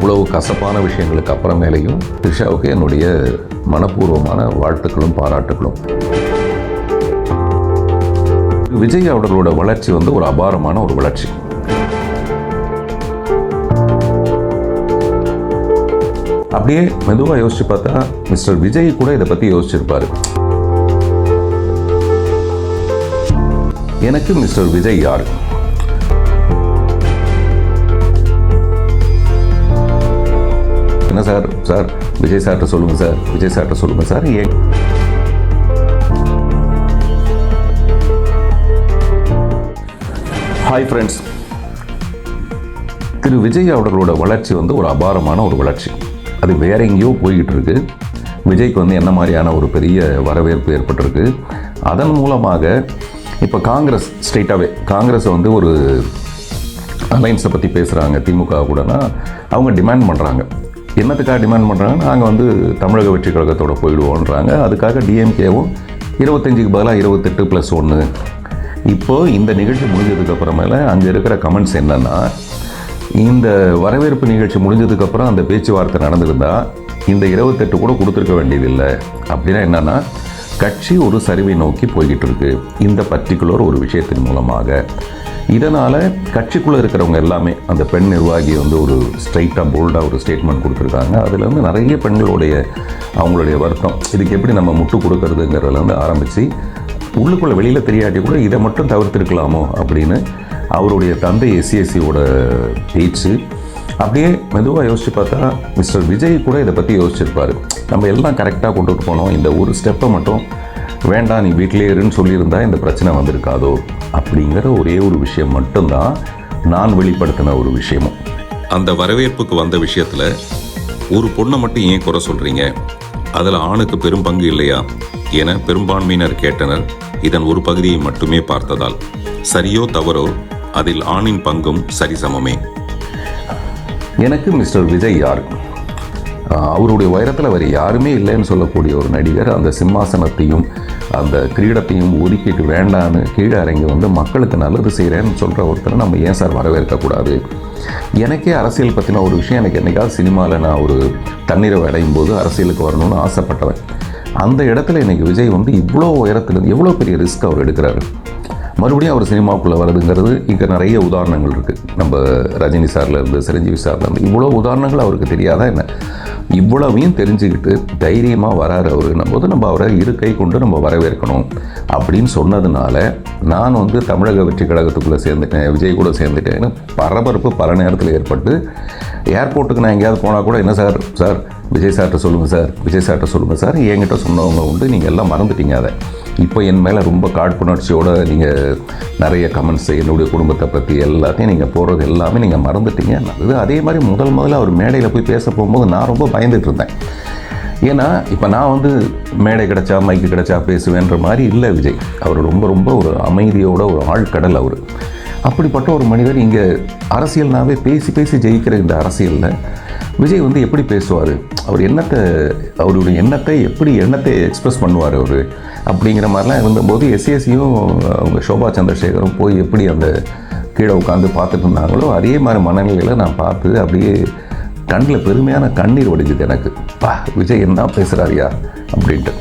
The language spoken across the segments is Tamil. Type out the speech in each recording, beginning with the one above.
இவ்வளவு கசப்பான விஷயங்களுக்கு அப்புறமேலையும் த்ரிஷாவுக்கு என்னுடைய மனப்பூர்வமான வாழ்த்துக்களும் பாராட்டுகளும். விஜய் அவர்களோட வளர்ச்சி ஒரு அபாரமான ஒரு வளர்ச்சி. அப்படியே மெதுவாக யோசிச்சு பார்த்தா மிஸ்டர் விஜய் கூட இதை பற்றி யோசிச்சிருப்பாரு. எனக்கு மிஸ்டர் விஜய் யாரு? என்ன சார் விஜய் சார்ட்ட சொல்லுங்க சார் ஏன்? ஹாய் ஃப்ரெண்ட்ஸ், திரு விஜய் அவர்களோட வளர்ச்சி ஒரு அபாரமான ஒரு வளர்ச்சி. அது வேற எங்கேயோ போய்கிட்டு இருக்கு. விஜய்க்கு என்ன மாதிரியான ஒரு பெரிய வரவேற்பு ஏற்பட்டிருக்கு. அதன் மூலமாக இப்போ காங்கிரஸ் ஸ்ட்ரெயிட்டாகவே காங்கிரஸ் ஒரு அலைன்ஸை பற்றி பேசுகிறாங்க திமுக கூடனா. அவங்க டிமாண்ட் பண்ணுறாங்க. என்னத்துக்காக டிமாண்ட் பண்ணுறாங்க? நாங்கள் தமிழக வெற்றி கழகத்தோட போயிடுவோன்றாங்க. அதுக்காக டிஎம்கேவும் 25க்கு பதிலாக 28+1. இப்போது இந்த நிகழ்ச்சி முடிஞ்சதுக்கப்புறமேல அங்கே இருக்கிற கமெண்ட்ஸ் என்னென்னா, இந்த வரவேற்பு நிகழ்ச்சி முடிஞ்சதுக்கப்புறம் அந்த பேச்சுவார்த்தை நடந்திருந்தால் இந்த 28 கூட கொடுத்துருக்க வேண்டியதில்லை. அப்படின்னா என்னென்னா, கட்சி ஒரு சரிவை நோக்கி போய்கிட்டு இருக்கு இந்த பர்டிகுலர் ஒரு விஷயத்தின் மூலமாக. இதனால் கட்சிக்குள்ளே இருக்கிறவங்க எல்லாமே, அந்த பெண் நிர்வாகி ஒரு ஸ்ட்ரைட்டாக போல்டாக ஒரு ஸ்டேட்மெண்ட் கொடுத்துருக்காங்க. அதில் நிறைய பெண்களுடைய அவங்களுடைய வருத்தம், இதுக்கு எப்படி நம்ம முட்டு கொடுக்கறதுங்கிறதுலேருந்து ஆரம்பித்து உள்ளுக்குள்ளே வெளியில் தெரியாட்டி கூட இதை மட்டும் தவிர்த்திருக்கலாமோ அப்படின்னு அவருடைய தந்தை எஸ்சிஎஸ்சியோட பேச்சு. அப்படியே மெதுவாக யோசிச்சு பார்த்தா மிஸ்டர் விஜய் கூட இதை பற்றி யோசிச்சிருப்பார். நம்ம எல்லாம் கரெக்டாக கொண்டுட்டு போனோம், இந்த ஒரு ஸ்டெப்பை மட்டும் வேண்டாம் நீ வீட்டிலே இருன்னு சொல்லியிருந்தா இந்த பிரச்சனை வந்திருக்காதோ அப்படிங்கிற ஒரே ஒரு விஷயம் மட்டும்தான் நான் வெளிப்படுத்தின ஒரு விஷயமும். அந்த வரவேற்புக்கு வந்த விஷயத்தில் ஒரு பொண்ணை மட்டும் ஏன் குறை சொல்கிறீங்க, அதில் ஆணுக்கு பெரும் பங்கு இல்லையா என பெரும்பான்மையினர் கேட்டனர். இதன் ஒரு பகுதியை மட்டுமே பார்த்ததால். சரியோ தவறோ அதில் ஆணின் பங்கும் சரிசமமே. எனக்கு மிஸ்டர் விஜய் யார்? அவருடைய உயரத்தில் வேறு யாருமே இல்லைன்னு சொல்லக்கூடிய ஒரு நடிகர். அந்த சிம்மாசனத்தையும் அந்த கிரீடத்தையும் ஒதுக்கிட்டு வேண்டான்னு கீழே இறங்கி மக்களுக்கு நல்லது செய்கிறேன்னு சொல்கிற ஒருத்தரை நம்ம ஏன் சார் வரவேற்கக்கூடாது? எனக்கே அரசியல் பற்றின ஒரு விஷயம், எனக்கு என்றைக்காவது சினிமாவில் நான் ஒரு தண்ணீரை அடையும் போது அரசியலுக்கு வரணும்னு ஆசைப்பட்டவன். அந்த இடத்துல எனக்கு விஜய் இவ்வளோ உயரத்துலேருந்து எவ்வளோ பெரிய ரிஸ்க் அவர் எடுக்கிறாரு. மறுபடியும் அவர் சினிமாவுக்குள்ளே வருதுங்கிறது இங்கே நிறைய உதாரணங்கள் இருக்குது. நம்ம ரஜினி சார்லேருந்து சிரஞ்சீவி சார்லேருந்து இவ்வளோ உதாரணங்கள் அவருக்கு தெரியாதா என்ன? இவ்வளவையும் தெரிஞ்சுக்கிட்டு தைரியமாக வராரு அவருன்னும் போது நம்ம அவரை இரு கை கொண்டு நம்ம வரவேற்கணும் அப்படின்னு சொன்னதுனால நான் தமிழக வெற்றி கழகத்துக்குள்ளே சேர்ந்துட்டேன், விஜய் கூட சேர்ந்துட்டேன்னு பரபரப்பு பல நேரத்தில் ஏற்பட்டு ஏர்போர்ட்டுக்கு நான் எங்கேயாவது போனால் கூட என்ன சார் விஜய் சார்ட்ட சொல்லுங்கள் சார் என்கிட்ட சொன்னவங்க நீங்கள் எல்லாம் மறந்துட்டீங்க. அதை இப்போ என் மேலே ரொம்ப காழ்ப்புணர்ச்சியோடு நீங்கள் நிறைய கமெண்ட்ஸ் என்னுடைய குடும்பத்தை பற்றி எல்லாத்தையும் நீங்கள் போடுறது எல்லாமே நீங்கள் மறந்துட்டீங்க. அது அதே மாதிரி முதல்ல அவர் மேடையில் போய் பேச போகும்போது நான் ரொம்ப பயந்துட்டு இருந்தேன். ஏன்னா இப்போ நான் மேடை கிடச்சா மைக்கு கிடச்சா பேசுவேன்ற மாதிரி இல்லை விஜய். அவர் ரொம்ப ஒரு அமைதியோட ஒரு ஆழ்கடல் அவர். அப்படிப்பட்ட ஒரு மனிதர் இங்கே அரசியல்னாவே பேசி ஜெயிக்கிற இந்த அரசியலில் விஜய் எப்படி பேசுவார், அவருடைய எண்ணத்தை எக்ஸ்பிரஸ் பண்ணுவார் அவர் அப்படிங்கிற மாதிரிலாம் இருந்தபோது எஸ்சிஎஸ்சியும் அவங்க சோபா சந்திரசேகரும் போய் எப்படி அந்த கீழே உட்காந்து பார்த்துட்டு இருந்தாங்களோ அதே மாதிரி மனநிலையில் நான் பார்த்து அப்படியே கண்ணில் பெருமையான கண்ணீர் வடிஞ்சுது எனக்கு. விஜய் என்ன பேசுகிறாரியா அப்படின்ட்டு.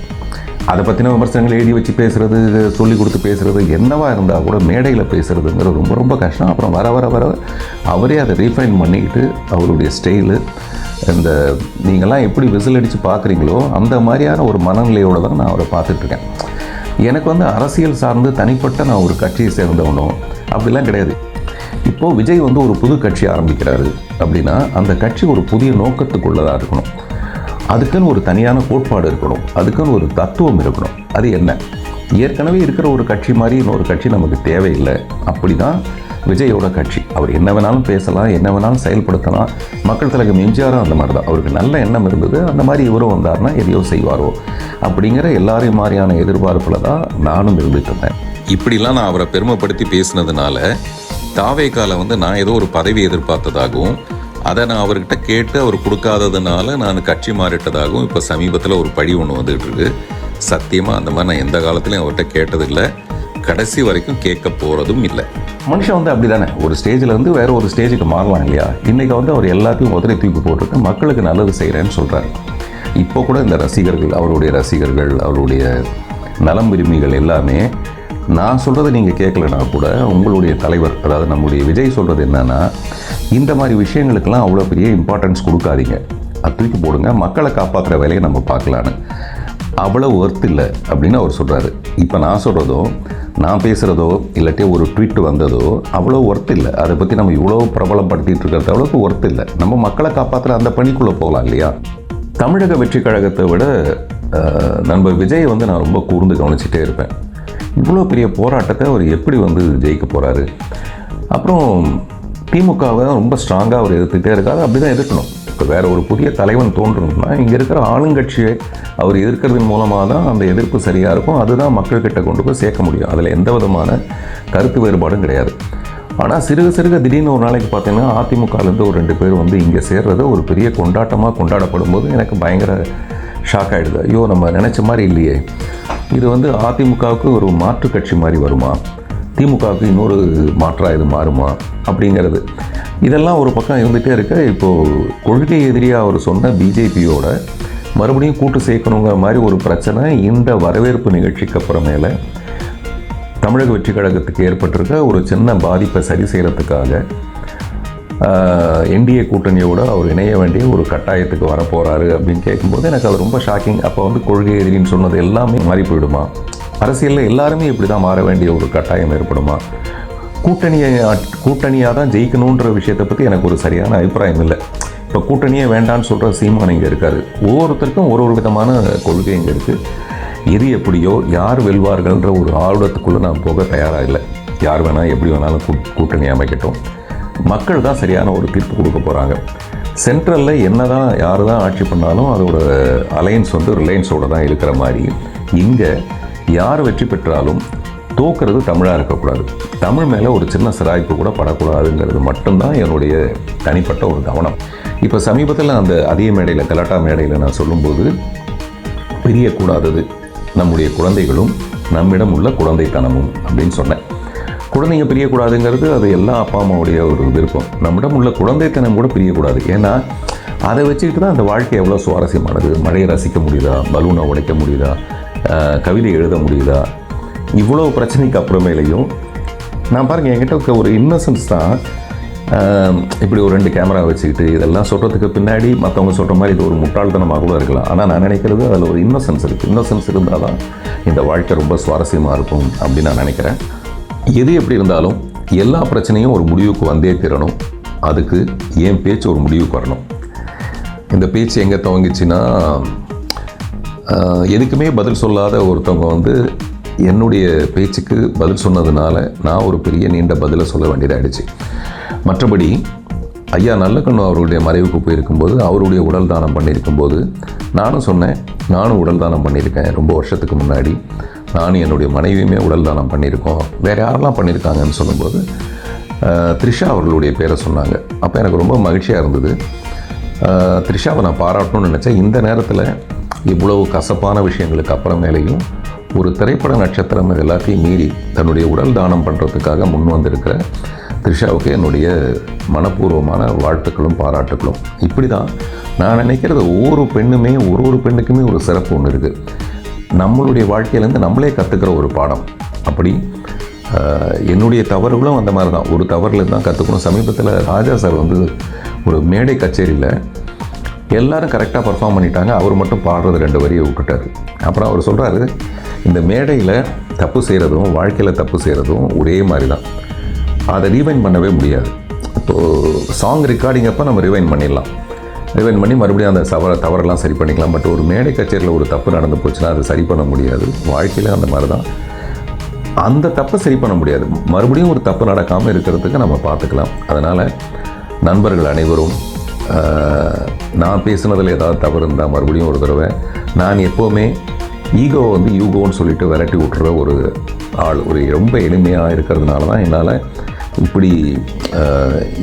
அதை பற்றின விமர்சனங்கள் எழுதி வச்சு பேசுகிறது, சொல்லி கொடுத்து பேசுகிறது, என்னவாக இருந்தால் கூட மேடையில் பேசுகிறதுங்கிறது ரொம்ப கஷ்டம். அப்புறம் வர அவரே அதை ரீஃபைன் பண்ணிக்கிட்டு அவருடைய ஸ்டைலு, இந்த நீங்கள்லாம் எப்படி விசில் அடித்து பார்க்குறீங்களோ அந்த மாதிரியான ஒரு மனநிலையோடு தான் நான் அவரை பார்த்துட்ருக்கேன். எனக்கு அரசியல் சார்ந்து தனிப்பட்ட நான் ஒரு கட்சியை சேர்ந்தவனோ அப்படிலாம் கிடையாது. இப்போது விஜய் ஒரு புது கட்சி ஆரம்பிக்கிறாரு அப்படின்னா அந்த கட்சி ஒரு புதிய நோக்கத்துக்குள்ளதாக இருக்கணும். அதுக்குன்னு ஒரு தனியான கோட்பாடு இருக்கணும், அதுக்குன்னு ஒரு தத்துவம் இருக்கணும். அது என்ன? ஏற்கனவே இருக்கிற ஒரு கட்சி மாதிரி இன்னொரு கட்சி நமக்கு தேவையில்லை. அப்படி தான் விஜயோட கட்சி. அவர் என்ன வேணாலும் பேசலாம், என்ன வேணாலும் செயல்படுத்தலாம். மக்கள் தலைவர் எம்ஜிஆரும் அந்த மாதிரி தான். அவருக்கு நல்ல எண்ணம் இருந்தது, அந்த மாதிரி இவரும் வந்தார்னா எதையோ செய்வாரோ அப்படிங்கிற எல்லாரையும் மாதிரியான எதிர்பார்ப்பில் தான் நானும் இருந்துட்டு இருந்தேன். இப்படிலாம் நான் அவரை பெருமைப்படுத்தி பேசினதுனால தாவேக்கால நான் ஏதோ ஒரு பதவி எதிர்பார்த்ததாகவும் அதை நான் அவர்கிட்ட கேட்டு அவர் கொடுக்காததுனால நான் கட்சி மாறிட்டதாகவும் இப்போ சமீபத்தில் ஒரு பழி ஒன்று வந்துகிட்டு இருக்கு. சத்தியமாக அந்த மாதிரி நான் எந்த காலத்துலையும் அவர்கிட்ட கேட்டதில்லை, கடைசி வரைக்கும் கேட்க போகிறதும் இல்லை. மனுஷன் வந்து அப்படி தானே, ஒரு ஸ்டேஜில் இருந்து வேறு ஒரு ஸ்டேஜுக்கு மாறலாம் இல்லையா. இன்றைக்கி வந்து அவர் எல்லாத்தையும் உதறி தூக்கி போட்டுருக்கு, மக்களுக்கு நல்லது செய்கிறேன்னு சொல்கிறார். இப்போ கூட இந்த ரசிகர்கள், அவருடைய ரசிகர்கள், அவருடைய நலம் விரும்பிகள் எல்லாமே நான் சொல்கிறத நீங்கள் கேட்கலனா கூட உங்களுடைய தலைவர், அதாவது நம்முடைய விஜய் சொல்கிறது என்னென்னா, இந்த மாதிரி விஷயங்களுக்கெல்லாம் அவ்வளோ பெரிய இம்பார்ட்டன்ஸ் கொடுக்காதீங்க, அது தூக்கி போடுங்க, மக்களை காப்பாற்றுற வேலையை நம்ம பார்க்கலான்னு. அவ்வளோ ஒர்த் இல்லை அப்படின்னு அவர் சொல்கிறாரு. இப்போ நான் சொல்கிறதோ, நான் பேசுகிறதோ, இல்லாட்டி ஒரு ட்வீட் வந்ததோ அவ்வளோ ஒர்த் இல்லை. அதை பற்றி நம்ம இவ்வளோ பிரபலப்படுத்திகிட்டு இருக்கிறது அவ்வளோக்கு ஒர்த் இல்லை. நம்ம மக்களை காப்பாற்றுற அந்த பணிக்குள்ளே போகலாம் இல்லையா. தமிழக வெற்றி கழகத்தை விட நண்பர் விஜய் வந்து நான் ரொம்ப கூர்ந்து கவனிச்சிட்டே இருப்பேன். இவ்வளோ பெரிய போராட்டத்தை அவர் எப்படி வந்து ஜெயிக்க போகிறாரு. அப்புறம் திமுகவை ரொம்ப ஸ்ட்ராங்காக அவர் எதிர்த்துக்கிட்டே இருக்காரு. அப்படி தான் எதிர்க்கணும். இப்போ வேறு ஒரு புதிய தலைவன் தோன்றணும்னா இங்கே இருக்கிற ஆளுங்கட்சியை அவர் எதிர்க்கிறதன் மூலமாக தான் அந்த எதிர்ப்பு சரியாக இருக்கும். அதுதான் மக்கள்கிட்ட கொண்டு போய் சேர்க்க முடியும். அதில் எந்த விதமான கருத்து வேறுபாடும் கிடையாது. ஆனால் சிறுக சிறுக திடீர்னு ஒரு நாளைக்கு பார்த்தீங்கன்னா அதிமுகலேருந்து ஒரு 2 பேர் வந்து இங்கே சேர்றது ஒரு பெரிய கொண்டாட்டமாக கொண்டாடப்படும் போது எனக்கு பயங்கர ஷாக் ஆகிடுது. ஐயோ, நம்ம நினச்ச மாதிரி இல்லையே, இது வந்து அதிமுகவுக்கு ஒரு மாற்று கட்சி மாதிரி வருமா, திமுகவுக்கு இன்னொரு மாற்றாக இது மாறுமா அப்படிங்கிறது, இதெல்லாம் ஒரு பக்கம் இருந்துகிட்டே இருக்க. இப்போது கொள்கை எதிரியாக அவர் சொன்ன பிஜேபியோட மறுபடியும் கூட்டு சேர்க்கணுங்கிற மாதிரி ஒரு பிரச்சனை இந்த வரவேற்பு நிகழ்ச்சிக்கு அப்புறமேல தமிழக வெற்றி கழகத்துக்கு ஏற்பட்டிருக்க ஒரு சின்ன பாதிப்பை சரி செய்கிறதுக்காக என்டிஏ கூட்டணியோடு அவர் இணைய வேண்டிய ஒரு கட்டாயத்துக்கு வரப்போகிறாரு அப்படின்னு கேட்கும்போது எனக்கு அது ரொம்ப ஷாக்கிங். அப்போ வந்து கொள்கை எதிரின்னு சொன்னது எல்லாமே மாறி போயிடுமா, அரசியலில் எல்லாருமே இப்படி தான் மாற வேண்டிய ஒரு கட்டாயம் ஏற்படுமா, கூட்டணியாக தான் ஜெயிக்கணுன்ற விஷயத்தை பற்றி எனக்கு ஒரு சரியான அபிப்பிராயம் இல்லை. இப்போ கூட்டணியே வேண்டான்னு சொல்கிற சீமான் இங்கே இருக்கார். ஒவ்வொருத்தருக்கும் ஒரு விதமான கொள்கை இங்கே இருக்குது. எது எப்படியோ, யார் வெல்வார்கள்ன்ற ஒரு ஆர்வத்துக்குள்ளே நான் போக தயாராக இல்லை. யார் வேணால் எப்படி வேணாலும் கூட்டணி அமைக்கட்டும், மக்கள் தான் சரியான ஒரு தீர்ப்பு கொடுக்க போகிறாங்க. சென்ட்ரலில் என்ன தான் யார் தான் ஆட்சி பண்ணாலும் அதோட அலையன்ஸ் வந்து ரிலையன்ஸோடு தான் இருக்கிற மாதிரி இங்கே யார் வெற்றி பெற்றாலும் தோக்கிறது தமிழாக இருக்கக்கூடாது, தமிழ் மேலே ஒரு சின்ன சிராய்ப்பு கூட படக்கூடாதுங்கிறது மட்டும்தான் என்னுடைய தனிப்பட்ட ஒரு கவனம். இப்போ சமீபத்தில் அந்த அதே மேடையில், கலாட்டா மேடையில் நான் சொல்லும்போது, பிரியக்கூடாதது நம்முடைய குழந்தைகளும் நம்மிடம் உள்ள குழந்தைத்தனமும் அப்படின்னு சொன்னேன். குழந்தைங்க பிரியக்கூடாதுங்கிறது அது எல்லா அப்பா அம்மாவுடைய ஒரு விருப்பம். நம்மிடம் உள்ள குழந்தைத்தனம் கூட பிரியக்கூடாது. ஏன்னா அதை வச்சுக்கிட்டு தான் அந்த வாழ்க்கை எவ்வளோ சுவாரஸ்யமானது. மழையை ரசிக்க முடியுதா, பலூனை உடைக்க முடியுதா, கவிதை எழுத முடியுதா, இவ்வளோ பிரச்சனைக்கு அப்புறமேலையும் நான் பாருங்கள், என்கிட்ட ஒரு இன்னசென்ஸ் தான். இப்படி ஒரு 2 கேமரா வச்சுக்கிட்டு இதெல்லாம் சொல்கிறதுக்கு பின்னாடி மற்றவங்க சொல்கிற மாதிரி இது ஒரு முட்டாள்தனமாக கூட இருக்கலாம். ஆனால் நான் நினைக்கிறது அதில் ஒரு இன்னசென்ஸ் இருக்குது. இன்னசென்ஸ் இருந்தால் தான் இந்த வாழ்க்கை ரொம்ப சுவாரஸ்யமாக இருக்கும் அப்படின்னு நான் நினைக்கிறேன். எது எப்படி இருந்தாலும் எல்லா பிரச்சனையும் ஒரு முடிவுக்கு வந்தே தீரணும். அதுக்கு என் பேச்சு ஒரு முடிவுக்கு வரணும். இந்த பேச்சு எங்கே துவங்கிச்சுன்னா, எதுக்குமே பதில் சொல்லாத ஒருத்தவங்க வந்து என்னுடைய பேச்சுக்கு பதில் சொன்னதுனால நான் ஒரு பெரிய நீண்ட பதிலை சொல்ல வேண்டியதாகிடுச்சு. மற்றபடி ஐயா நல்லக்கண்ணு அவருடைய மறைவுக்கு போயிருக்கும்போது, அவருடைய உடல் தானம் பண்ணியிருக்கும்போது நானும் சொன்னேன், நானும் உடல் தானம் பண்ணியிருக்கேன். ரொம்ப வருஷத்துக்கு முன்னாடி நானும் என்னுடைய மனைவியுமே உடல் தானம் பண்ணியிருக்கோம். வேறு யாரெல்லாம் பண்ணியிருக்காங்கன்னு சொல்லும்போது த்ரிஷா அவர்களுடைய பேரை சொன்னாங்க. அப்போ எனக்கு ரொம்ப மகிழ்ச்சியாக இருந்தது. த்ரிஷாவை நான் பாராட்டணும்னு நினச்சேன். இந்த நேரத்தில் இவ்வளவு கசப்பான விஷயங்களுக்கு அப்புறமேலையும் ஒரு திரைப்பட நட்சத்திரம் எல்லாத்தையும் மீறி தன்னுடைய உடல் தானம் பண்ணுறதுக்காக முன் வந்திருக்கிற த்ரிஷாவுக்கு என்னுடைய மனப்பூர்வமான வாழ்த்துக்களும் பாராட்டுக்களும். இப்படி தான் நான் நினைக்கிறது. ஒவ்வொரு பெண்ணுமே, ஒரு பெண்ணுக்குமே ஒரு சிறப்பு ஒன்று இருக்குது. நம்மளுடைய வாழ்க்கையிலேருந்து நம்மளே கற்றுக்கிற ஒரு பாடம். அப்படி என்னுடைய தவறுகளும் அந்த மாதிரி தான். ஒரு தவறுலேருந்து தான் கற்றுக்கணும். சமீபத்தில் ராஜா சார் வந்து ஒரு மேடை கச்சேரியில் எல்லோரும் கரெக்டாக பர்ஃபார்ம் பண்ணிட்டாங்க, அவர் மட்டும் பாடுறது 2 வரியை விட்டுட்டார். அப்புறம் அவர் சொல்கிறாரு, இந்த மேடையில் தப்பு செய்கிறதும் வாழ்க்கையில் தப்பு செய்கிறதும் ஒரே மாதிரி தான், அதை ரீவைண்ட் பண்ணவே முடியாது. இப்போது சாங் ரெக்கார்டிங் அப்போ நம்ம ரிவைண்ட் பண்ணிடலாம், ரிவைண்ட் பண்ணி மறுபடியும் அந்த தவறெல்லாம் சரி பண்ணிக்கலாம். பட் ஒரு மேடை கச்சேரியில் ஒரு தப்பு நடந்து போச்சுன்னா அதை சரி பண்ண முடியாது. வாழ்க்கையில் அந்த மாதிரி தான். அந்த தப்பை சரி பண்ண முடியாது. மறுபடியும் ஒரு தப்பு நடக்காமல் இருக்கிறதுக்கு நம்ம பார்த்துக்கலாம். அதனால் நண்பர்கள் அனைவரும், நான் பேசுனதில் ஏதாவது தவறு இருந்தால் மறுபடியும் ஒரு தடவை, நான் எப்போவுமே ஈகோவை வந்து யூகோன்னு சொல்லிட்டு விரட்டி விட்டுற ஒரு ஆள், ஒரு ரொம்ப எளிமையாக இருக்கிறதுனால தான் என்னால் இப்படி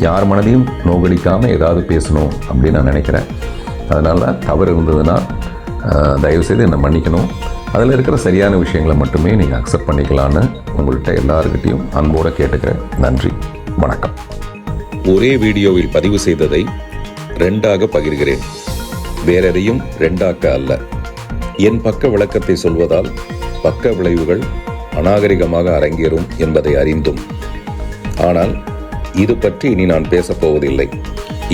யார் மனதையும் நோகடிக்காமல் ஏதாவது பேசணும் அப்படின்னு நான் நினைக்கிறேன். அதனால தவறு இருந்ததுன்னா தயவுசெய்து என்னை மன்னிக்கணும். அதில் இருக்கிற சரியான விஷயங்களை மட்டுமே நீங்கள் அக்செப்ட் பண்ணிக்கலான்னு உங்கள்கிட்ட எல்லாருக்கிட்டையும் அன்போடு கேட்டுக்கிறேன். நன்றி, வணக்கம். ஒரே வீடியோவில் பதிவு செய்ததை 2ஆக பகிர்கிறேன். வேறெதையும் 2ஆக்க அல்ல. என் பக்க விளக்கத்தை சொல்வதால் பக்க விளைவுகள் அநாகரிகமாக அரங்கேறும் என்பதை அறிந்தும். ஆனால் இது பற்றி இனி நான் பேசப்போவதில்லை.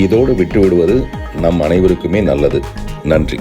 இதோடு விட்டுவிடுவது நம் அனைவருக்குமே நல்லது. நன்றி.